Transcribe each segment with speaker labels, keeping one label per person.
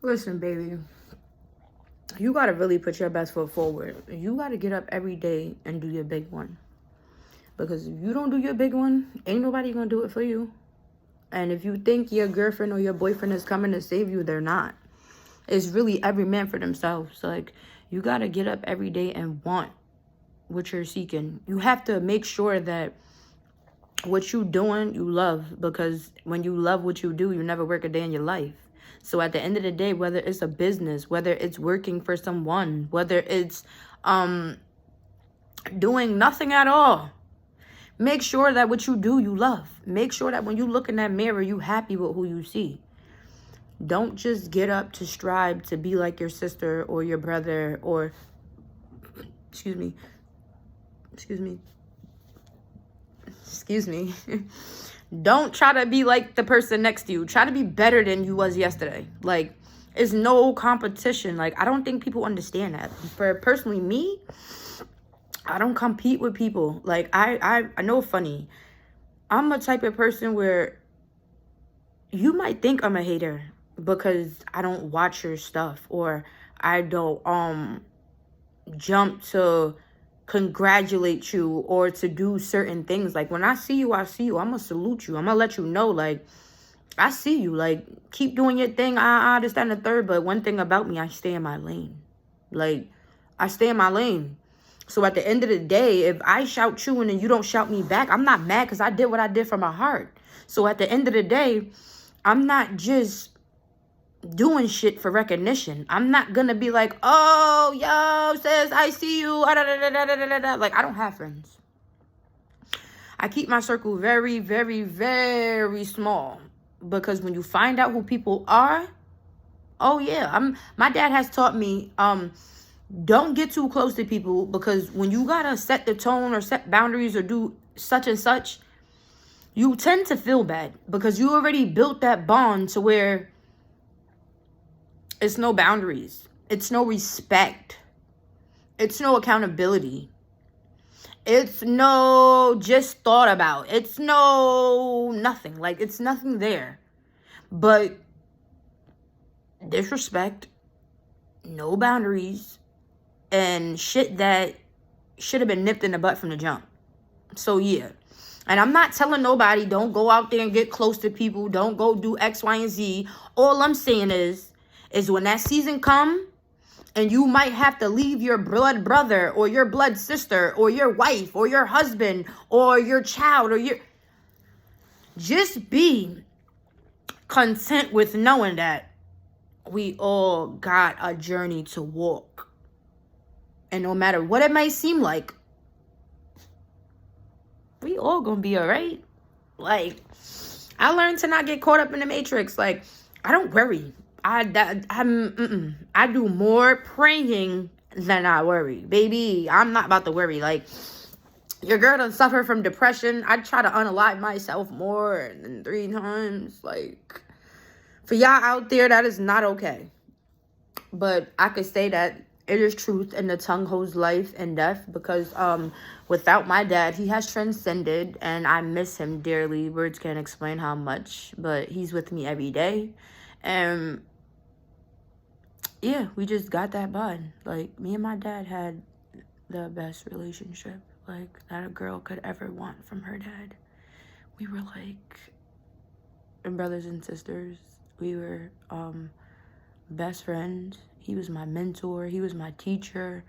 Speaker 1: Listen, baby. You gotta really put your best foot forward. You gotta get up every day and do your big one. Because if you don't do your big one, ain't nobody gonna do it for you. And if you think your girlfriend or your boyfriend is coming to save you, they're not. It's really every man for themselves. Like, you gotta get up every day and want what you're seeking. You have to make sure that what you doing, you love. Because when you love what you do, you never work a day in your life. So at the end of the day, whether it's a business, whether it's working for someone, whether it's doing nothing at all, make sure that what you do, you love. Make sure that when you look in that mirror, you happy with who you see. Don't just get up to strive to be like your sister or your brother or, excuse me. Don't try to be like the person next to you. Try to be better than you was yesterday. Like, it's no competition. Like, I don't think people understand that. For personally me, I don't compete with people. Like, I know funny. I'm a type of person where you might think I'm a hater because I don't watch your stuff or I don't jump to congratulate you or to do certain things. Like, when I see you, I'm gonna salute you. I'm gonna let you know, like, I see you. Like, keep doing your thing. I understand the third, but one thing about me, I stay in my lane. Like, I stay in my lane. So at the end of the day, if I shout you and then you don't shout me back, I'm not mad because I did what I did from my heart. So at the end of the day, I'm not just doing shit for recognition. I'm not gonna be like, oh, yo, sis, I see you. Like, I don't have friends. I keep my circle very, very, very small. Because when you find out who people are, oh yeah, my dad has taught me, don't get too close to people, because when you gotta set the tone or set boundaries or do such and such, you tend to feel bad because you already built that bond to where it's no boundaries. It's no respect. It's no accountability. It's no just thought about. It's no nothing. Like, it's nothing there. But disrespect, no boundaries, and shit that should have been nipped in the butt from the jump. So, yeah. And I'm not telling nobody, don't go out there and get close to people. Don't go do X, Y, and Z. All I'm saying is when that season come, and you might have to leave your blood brother or your blood sister or your wife or your husband or your child or your... Just be content with knowing that we all got a journey to walk. And no matter what it might seem like, we all gonna be all right. Like, I learned to not get caught up in the matrix. Like, I don't worry. I do more praying than I worry. Baby, I'm not about to worry. Like, your girl done suffer from depression. I try to unalive myself more than 3 times. Like, for y'all out there, that is not okay. But I could say that it is truth, and the tongue holds life and death, because without my dad, he has transcended, and I miss him dearly. Words can't explain how much, but he's with me every day. And yeah, we just got that bond. Like, me and my dad had the best relationship, like, that a girl could ever want from her dad. We were like brothers and sisters. We were best friends. He was my mentor. He was my teacher.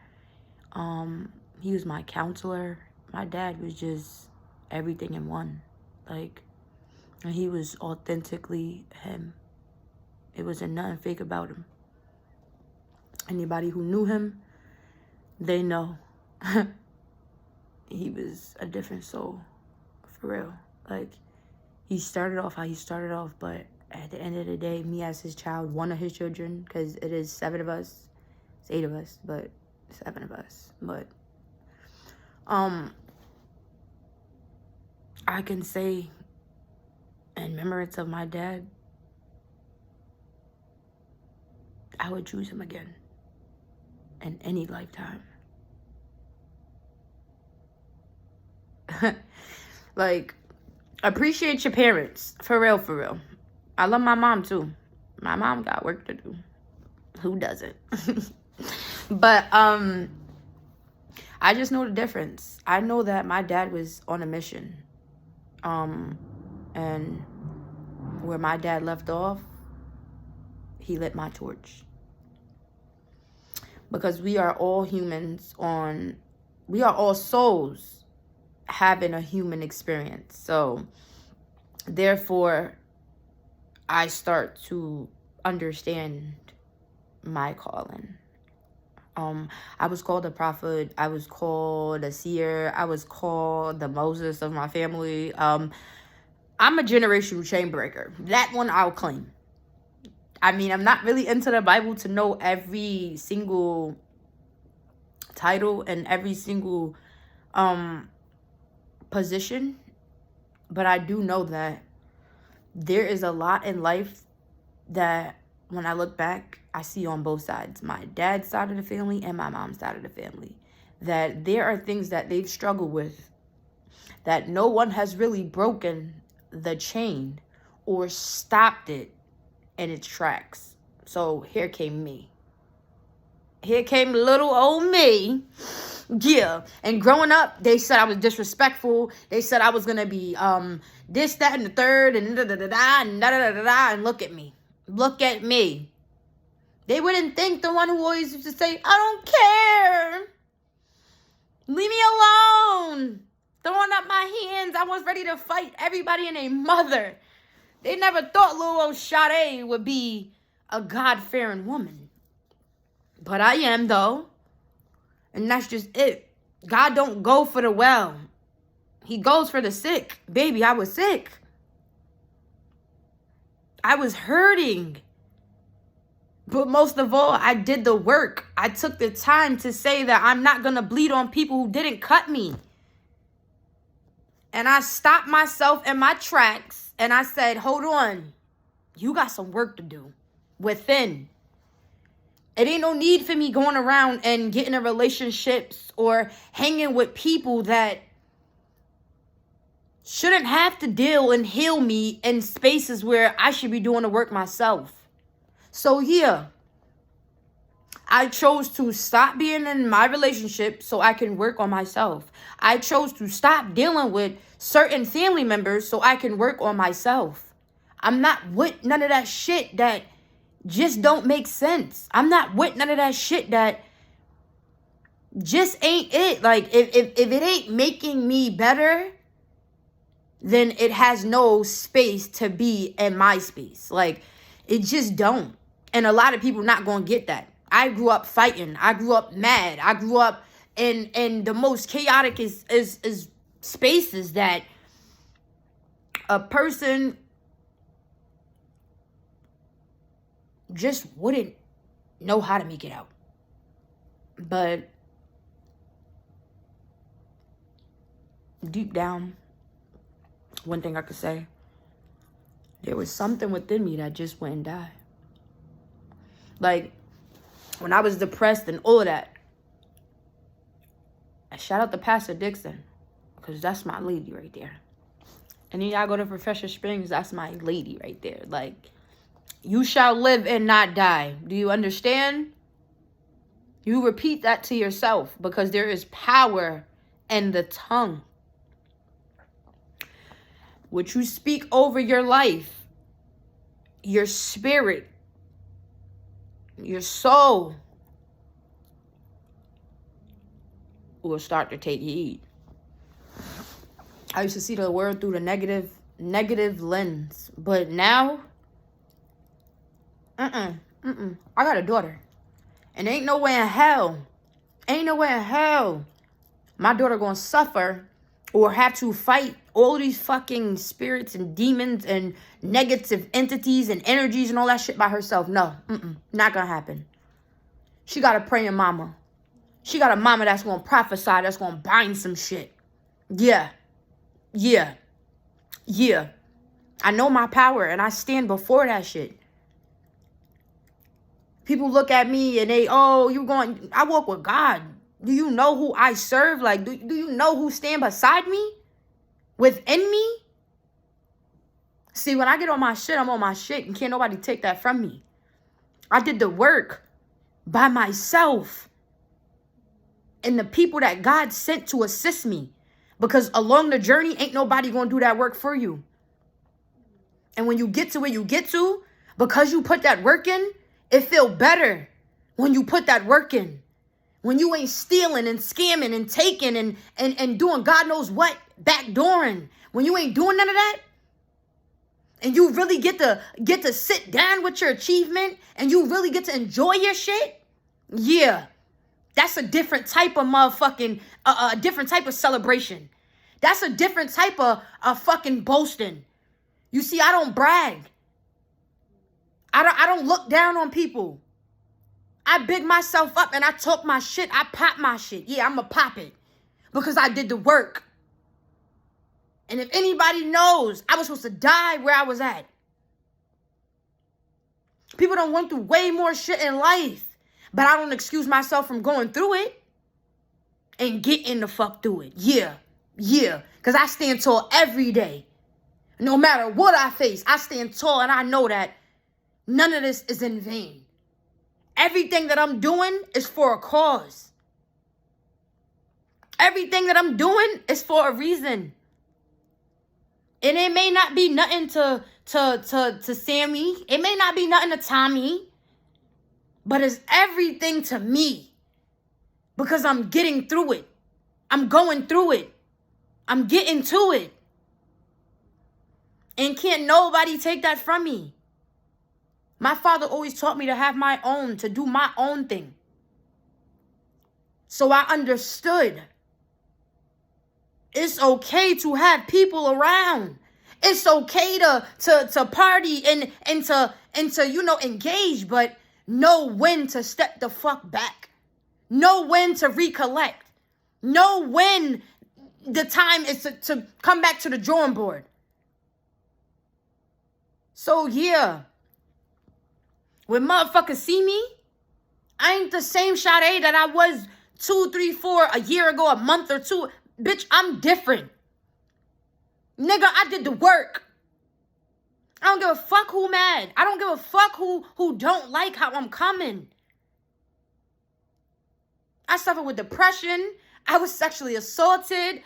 Speaker 1: He was my counselor. My dad was just everything in one. Like, and he was authentically him. It wasn't nothing fake about him. Anybody who knew him, they know. He was a different soul. For real. Like, he started off how he started off, but at the end of the day, me as his child, one of his children, because it is 7 of us. It's 8 of us, but 7 of us. But I can say, in remembrance of my dad, I would choose him again in any lifetime. Like, appreciate your parents. For real, for real. I love my mom too. My mom got work to do. Who doesn't? But I just know the difference. I know that my dad was on a mission. And where my dad left off, he lit my torch. Because we are all humans we are all souls having a human experience. So therefore, I start to understand my calling. I was called a prophet. I was called a seer. I was called the Moses of my family. I'm a generational chain breaker. That one I'll claim. I mean, I'm not really into the Bible to know every single title and every single position, but I do know that there is a lot in life that when I look back, I see on both sides, my dad's side of the family and my mom's side of the family, that there are things that they've struggled with, that no one has really broken the chain or stopped it in its tracks. So here came me. Here came little old me. Yeah. And growing up, they said I was disrespectful. They said I was going to be this, that, and the third, and da-da-da-da-da, and da-da-da-da-da, and look at me. Look at me. They wouldn't think the one who always used to say, I don't care. Leave me alone. Throwing up my hands. I was ready to fight everybody and their mother. They never thought little old Sade would be a God-fearing woman. But I am, though. And that's just it. God don't go for the well. He goes for the sick. Baby, I was sick. I was hurting. But most of all, I did the work. I took the time to say that I'm not going to bleed on people who didn't cut me. And I stopped myself in my tracks. And I said, hold on. You got some work to do within. It ain't no need for me going around and getting in relationships or hanging with people that shouldn't have to deal and heal me in spaces where I should be doing the work myself. So yeah, I chose to stop being in my relationship so I can work on myself. I chose to stop dealing with certain family members so I can work on myself. I'm not with none of that shit that just don't make sense. I'm not with none of that shit that just ain't it. Like, if it ain't making me better, then it has no space to be in my space. Like, it just don't. And a lot of people not gonna get that. I grew up fighting. I grew up mad. I grew up in the most chaotic is spaces that a person just wouldn't know how to make it out. But deep down, one thing I could say, there was something within me that just wouldn't die. Like, when I was depressed and all of that, I shout out to Pastor Dixon, because that's my lady right there. And then y'all go to Professor Springs, that's my lady right there. Like, you shall live and not die. Do you understand? You repeat that to yourself, because there is power in the tongue. What you speak over your life, your spirit, your soul will start to take heed. I used to see the world through the negative lens, but now, I got a daughter, and ain't no way in hell, my daughter gonna suffer or have to fight all these fucking spirits and demons and negative entities and energies and all that shit by herself. No, not gonna happen. She got a praying mama. She got a mama that's gonna prophesy, that's gonna bind some shit. Yeah. I know my power, and I stand before that shit. People look at me and they, I walk with God. Do you know who I serve? Like, do you know who stand beside me? Within me? See, when I get on my shit, I'm on my shit, and can't nobody take that from me. I did the work. by myself. And the people that God sent to assist me. Because along the journey, ain't nobody going to do that work for you. And when you get to where you get to, because you put that work in, it feel better when you put that work in. When you ain't stealing and scamming and taking and doing God knows what, backdooring. When you ain't doing none of that, and you really get to sit down with your achievement, and you really get to enjoy your shit, yeah, that's a different type of motherfucking, a different type of celebration. That's a different type of fucking boasting. You see, I don't brag. I don't look down on people. I big myself up and I talk my shit. I pop my shit. Yeah, I'ma pop it. Because I did the work. And if anybody knows, I was supposed to die where I was at. People don't went through way more shit in life. But I don't excuse myself from going through it. And getting the fuck through it. Yeah. Because I stand tall every day. No matter what I face, I stand tall and I know that none of this is in vain. Everything that I'm doing is for a cause. Everything that I'm doing is for a reason. And it may not be nothing to Sammy. It may not be nothing to Tommy. But it's everything to me. Because I'm getting through it. I'm going through it. I'm getting to it. And can't nobody take that from me. My father always taught me to have my own, to do my own thing. So I understood. It's okay to have people around. It's okay to party and to engage, but know when to step the fuck back. Know when to recollect. Know when the time is to come back to the drawing board. So yeah. When motherfuckers see me, I ain't the same Sade that I was 2, 3, 4 a year ago, a month or two. Bitch, I'm different. Nigga, I did the work. I don't give a fuck who mad. I don't give a fuck who don't like how I'm coming. I suffered with depression. I was sexually assaulted.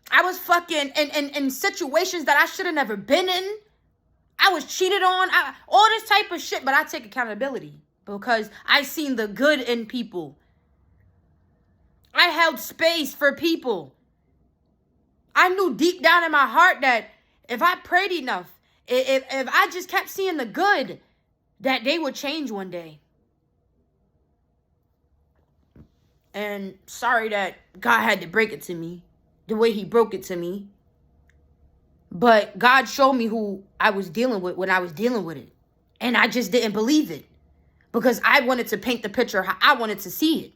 Speaker 1: I was fucking in situations that I should have never been in. I was cheated on, all this type of shit, but I take accountability because I seen the good in people. I held space for people. I knew deep down in my heart that if I prayed enough, if I just kept seeing the good, that they would change one day. And sorry that God had to break it to me the way he broke it to me. But God showed me who I was dealing with when I was dealing with it. And I just didn't believe it. Because I wanted to paint the picture how I wanted to see it.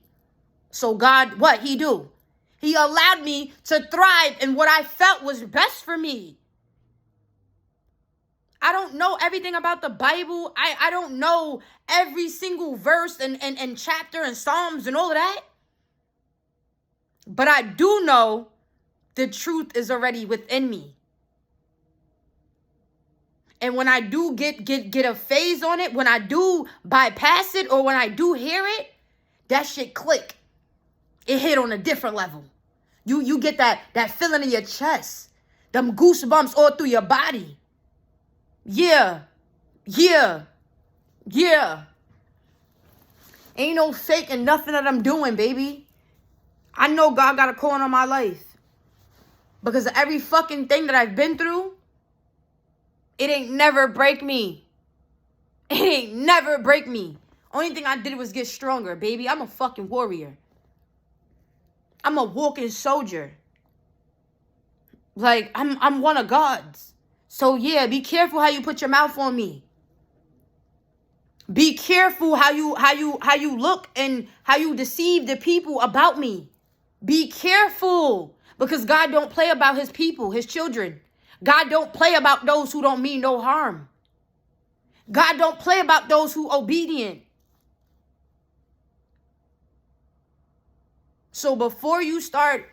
Speaker 1: So God, what he do? He allowed me to thrive in what I felt was best for me. I don't know everything about the Bible. I don't know every single verse and chapter and Psalms and all of that. But I do know the truth is already within me. And when I do get a phase on it, when I do bypass it, or when I do hear it, that shit click. It hit on a different level. You get that feeling in your chest. Them goosebumps all through your body. Yeah. Ain't no faking nothing that I'm doing, baby. I know God got a calling on my life. Because of every fucking thing that I've been through, it ain't never break me. It ain't never break me. Only thing I did was get stronger, baby. I'm a fucking warrior. I'm a walking soldier. Like, I'm one of God's. So yeah, be careful how you put your mouth on me. Be careful how you look and how you deceive the people about me. Be careful. Because God don't play about his people, his children. God don't play about those who don't mean no harm. God don't play about those who obedient. So before you start,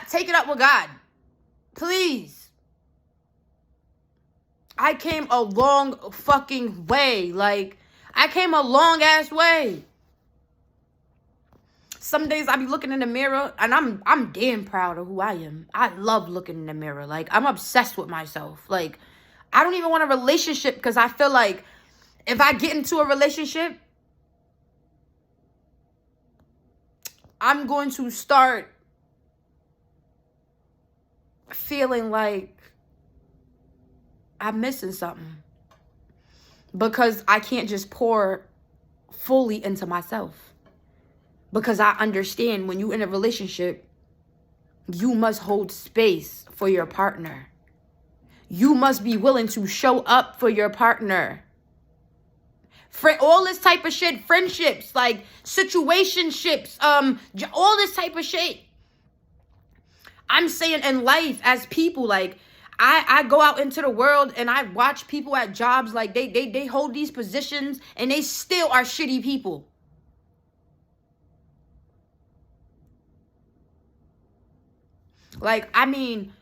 Speaker 1: take it up with God. Please. I came a long fucking way. Like, I came a long ass way. Some days I be looking in the mirror and I'm damn proud of who I am. I love looking in the mirror. Like, I'm obsessed with myself. Like, I don't even want a relationship because I feel like if I get into a relationship, I'm going to start feeling like I'm missing something. Because I can't just pour fully into myself. Because I understand when you're in a relationship, you must hold space for your partner. You must be willing to show up for your partner. All this type of shit, friendships, like situationships, all this type of shit. I'm saying in life as people, like, I go out into the world and I watch people at jobs, like they hold these positions and they still are shitty people. Like, I mean,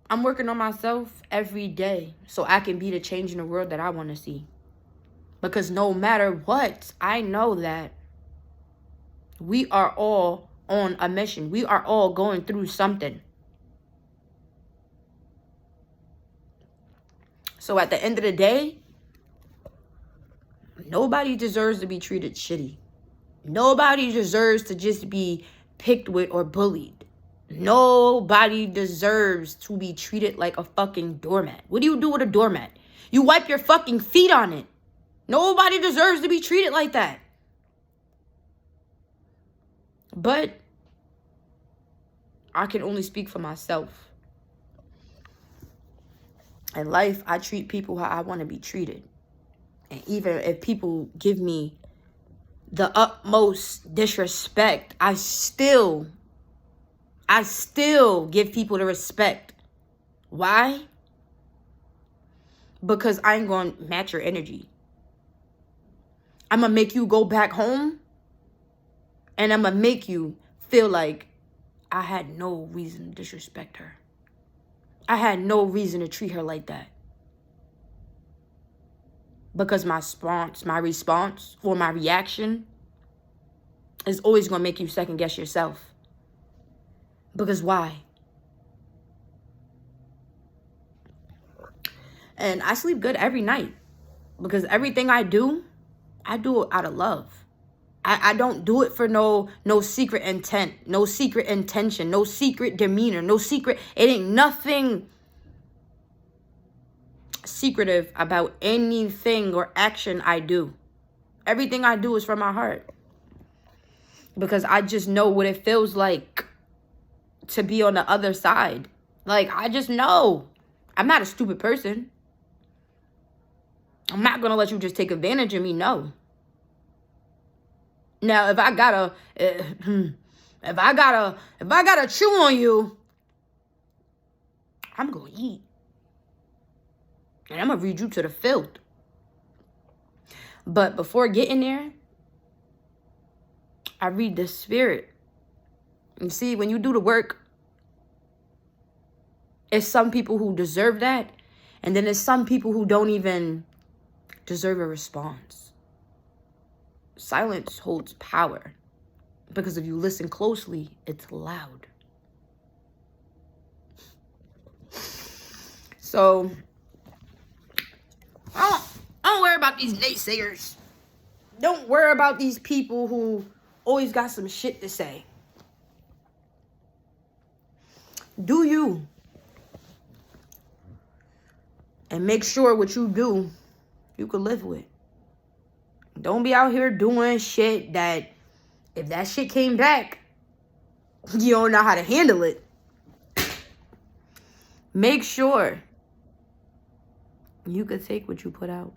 Speaker 1: I'm working on myself every day so I can be the change in the world that I want to see. Because no matter what, I know that we are all on a mission. We are all going through something. So at the end of the day, nobody deserves to be treated shitty. Nobody deserves to just be picked with or bullied. Nobody deserves to be treated like a fucking doormat. What do you do with a doormat? You wipe your fucking feet on it. Nobody deserves to be treated like that. But I can only speak for myself. In life, I treat people how I want to be treated. And even if people give me the utmost disrespect, I still give people the respect. Why? Because I ain't going to match your energy. I'm going to make you go back home. And I'm going to make you feel like I had no reason to disrespect her. I had no reason to treat her like that. Because my response, or my reaction is always going to make you second guess yourself. Because why? And I sleep good every night. Because everything I do it out of love. I don't do it for no secret intent, no secret intention, no secret demeanor, no secret. It ain't nothing secretive about anything or action I do. Everything I do is from my heart. Because I just know what it feels like to be on the other side. Like, I just know. I'm not a stupid person. I'm not going to let you just take advantage of me, no. Now, if I gotta chew on you, I'm gonna eat. And I'm gonna read you to the filth. But before getting there, I read the spirit. You see, when you do the work, it's some people who deserve that. And then there's some people who don't even deserve a response. Silence holds power. Because if you listen closely, it's loud. So, I don't worry about these naysayers. Don't worry about these people who always got some shit to say. Do you. And make sure what you do, you can live with. Don't be out here doing shit that, if that shit came back, you don't know how to handle it. Make sure you could take what you put out.